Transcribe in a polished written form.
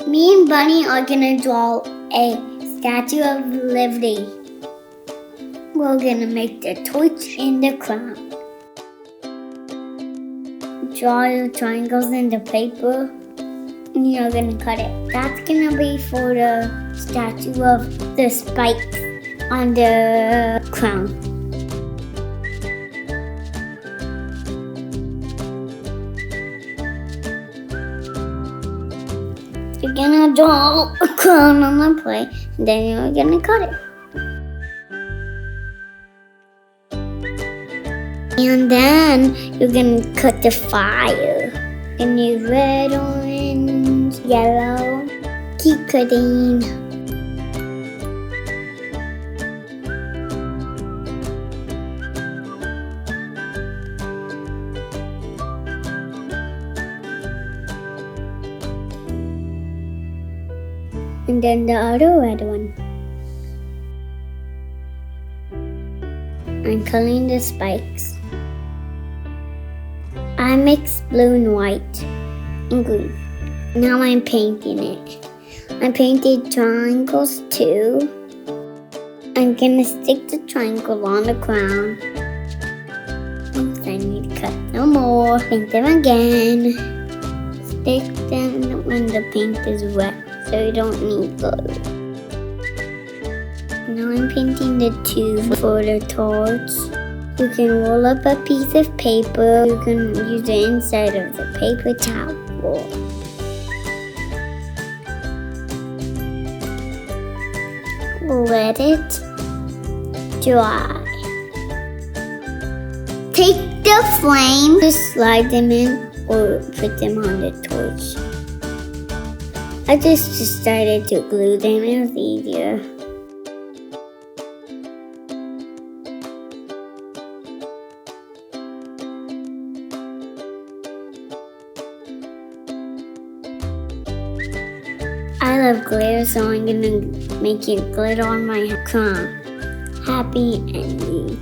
Me and Bunny are gonna draw a Statue of Liberty. We're gonna make the torch and the crown. Draw the triangles in the paper and you're gonna cut it. That's gonna be for the statue of the spikes on the crown. You're gonna draw a crown on the plate and then you're gonna cut it. And then you're gonna cut the fire. And use red, orange, yellow. Keep cutting. And then the other red one. I'm coloring the spikes. I mixed blue and white and green. Now I'm painting it. I painted triangles too. I'm gonna stick the triangle on the crown. Oops, I need to cut no more. Paint them again. Stick them when the paint is wet so you don't need glue. Now I'm painting the tube for the torch. You can roll up a piece of paper. You can use the inside of the paper towel. Let it dry. Take the flame, just slide them in or put them on the torch. I just decided to glue them, it was easier. I love glitter, so I'm gonna make it glitter on my crown. Happy ending.